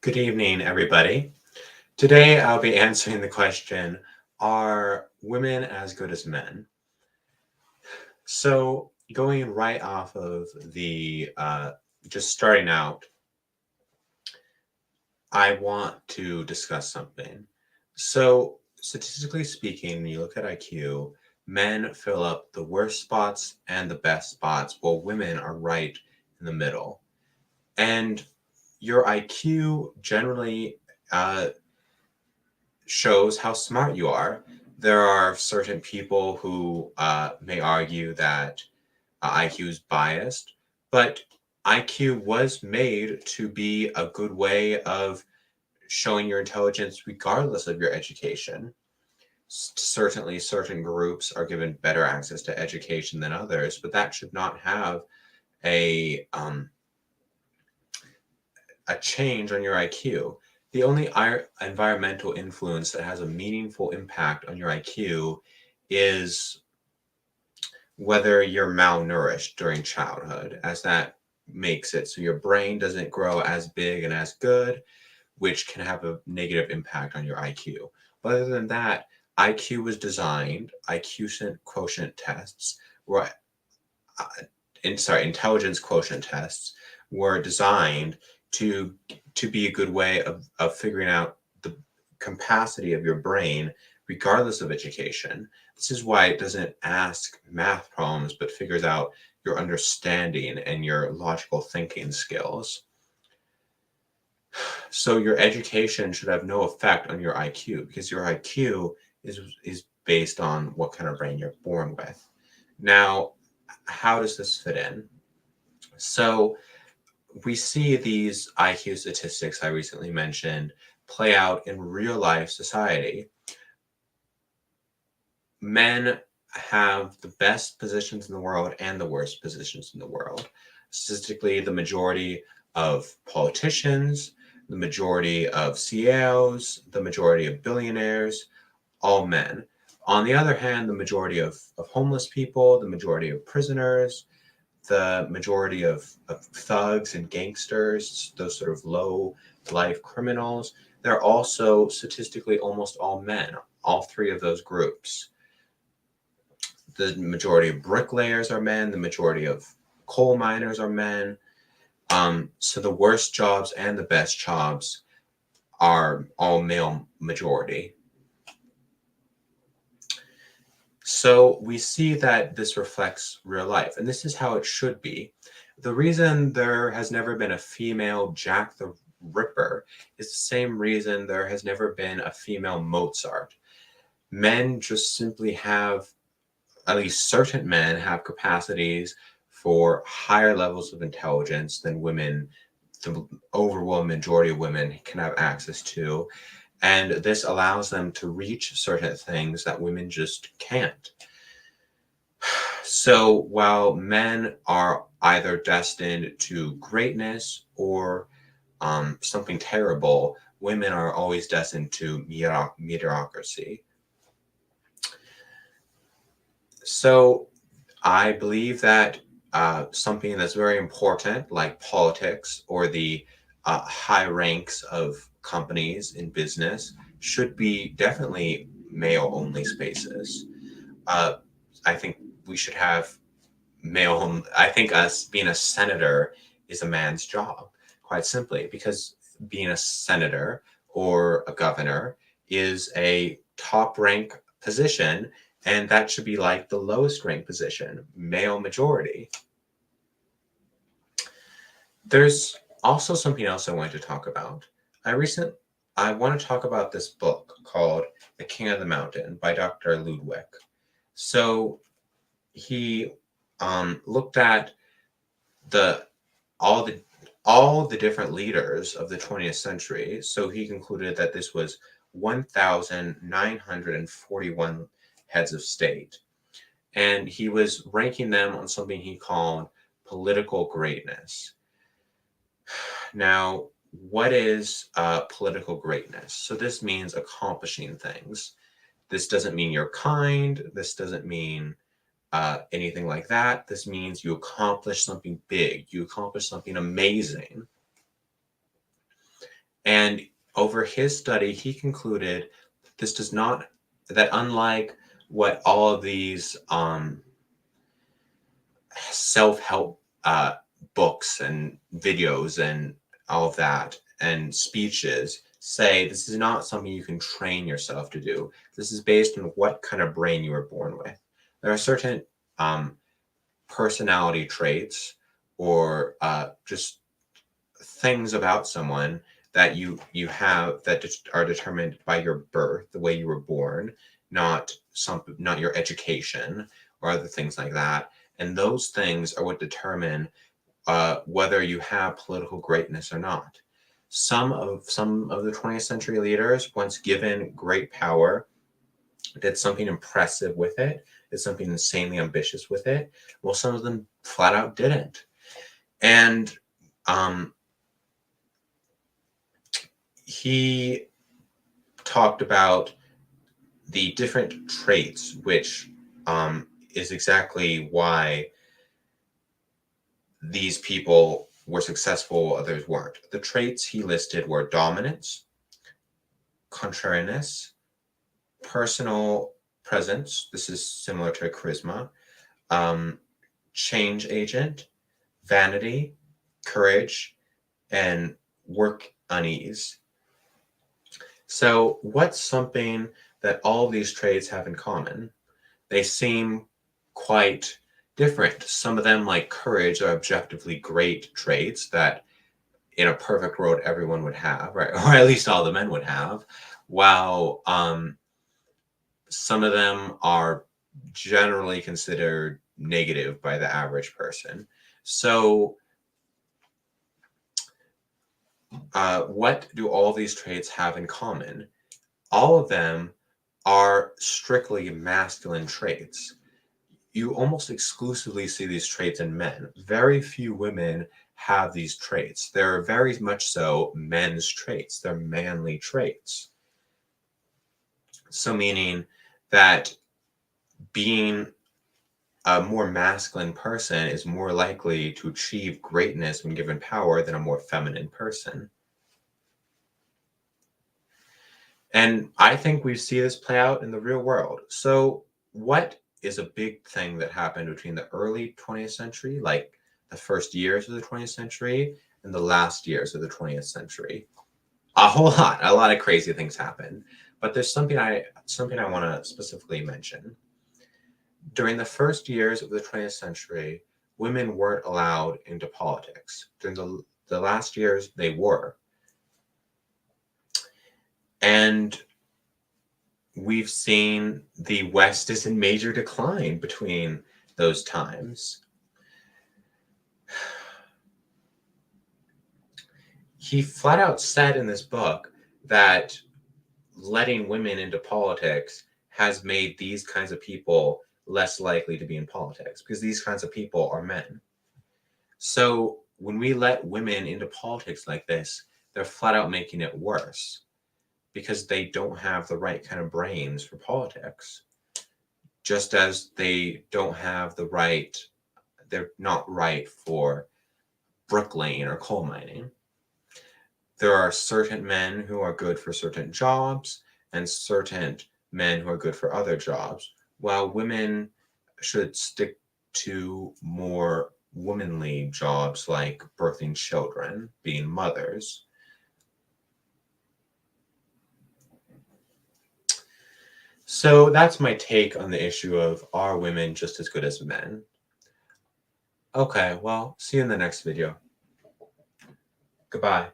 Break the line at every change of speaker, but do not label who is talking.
Good evening, everybody. Today I'll be answering the question, are women as good as men? So, going right off of just starting out, I want to discuss something. So, statistically speaking, when you look at IQ, men fill up the worst spots and the best spots, while women are right in the middle. And your IQ generally uh, shows how smart you are. There are certain people who may argue that IQ is biased, but IQ was made to be a good way of showing your intelligence regardless of your education. Certainly, certain groups are given better access to education than others, but that should not have a a change on your IQ. The only environmental influence that has a meaningful impact on your IQ is whether you're malnourished during childhood, as that makes it so your brain doesn't grow as big and as good, which can have a negative impact on your IQ. But other than that, IQ was designed, IQ quotient tests were, uh, intelligence quotient tests were designed to be a good way of figuring out the capacity of your brain regardless of education. This is why it doesn't ask math problems but figures out your understanding and your logical thinking skills. So your education should have no effect on your IQ because your IQ is based on what kind of brain you're born with. Now, how does this fit in? So we see these IQ statistics I recently mentioned play out in real life society. Men have the best positions in the world and the worst positions in the world. Statistically, the majority of politicians, the majority of CEOs, the majority of billionaires, all men. On the other hand, the majority of homeless people, the majority of prisoners, the majority of thugs and gangsters, those sort of low life criminals, they're also statistically almost all men, all three of those groups. The majority of bricklayers are men, the majority of coal miners are men. So the worst jobs and the best jobs are all male majority. So we see that this reflects real life, and this is how it should be. The reason there has never been a female Jack the Ripper is the same reason there has never been a female Mozart. Men just simply have, at least certain men have capacities for higher levels of intelligence than women, the overwhelming majority of women can have access to. And this allows them to reach certain things that women just can't. So while men are either destined to greatness or something terrible, women are always destined to mediocrity. So I believe that something that's very important, like politics or the high ranks of companies in business, should be definitely male only spaces. Uh, I think we should have male. I think us being a senator is a man's job, quite simply, because being a senator or a governor is a top rank position, and that should be like the lowest rank position, male majority. There's also something else I wanted to talk about. I recent I want to talk about this book called The King of the Mountain by Dr. Ludwig. So he looked at the all the all the different leaders of the 20th century. So he concluded that this was 1,941 heads of state. And he was ranking them on something he called political greatness. Now, what is political greatness? So this means accomplishing things. This doesn't mean you're kind. This doesn't mean anything like that. This means you accomplish something big. You accomplish something amazing. And over his study, he concluded this does not, that unlike what all of these self-help books and videos and all of that and speeches say, this is not something you can train yourself to do. This is based on what kind of brain you were born with. There are certain personality traits or just things about someone that you have that are determined by your birth, the way you were born, not your education or other things like that. And those things are what determine whether you have political greatness or not. Some of the 20th century leaders, once given great power, did something impressive with it, did something insanely ambitious with it. Well, some of them flat out didn't. And he talked about the different traits, which is exactly why these people were successful, others weren't. The traits he listed were dominance, contrariness, personal presence. This is similar to charisma. Change agent, vanity, courage, and work unease. So what's something that all these traits have in common? They seem quite different. Some of them, like courage, are objectively great traits that in a perfect world everyone would have, right? Or at least all the men would have, while some of them are generally considered negative by the average person. So what do all these traits have in common? All of them are strictly masculine traits. You almost exclusively see these traits in men. Very few women have these traits. They're very much so men's traits. They're manly traits. So meaning that being a more masculine person is more likely to achieve greatness when given power than a more feminine person. And I think we see this play out in the real world. So what is a big thing that happened between the early 20th century, like the first years of the 20th century, and the last years of the 20th century? A whole lot. A lot of crazy things happened. But there's something I want to specifically mention. During the first years of the 20th century, women weren't allowed into politics. During the last years, they were. And we've seen the West is in major decline between those times. He flat out said in this book that letting women into politics has made these kinds of people less likely to be in politics because these kinds of people are men. So when we let women into politics like this, they're flat out making it worse because they don't have the right kind of brains for politics. Just as they don't have the right, they're not right for bricklaying or coal mining. There are certain men who are good for certain jobs and certain men who are good for other jobs, while women should stick to more womanly jobs like birthing children, being mothers. So that's my take on the issue of, are women just as good as men? Okay, well, see you in the next video. Goodbye.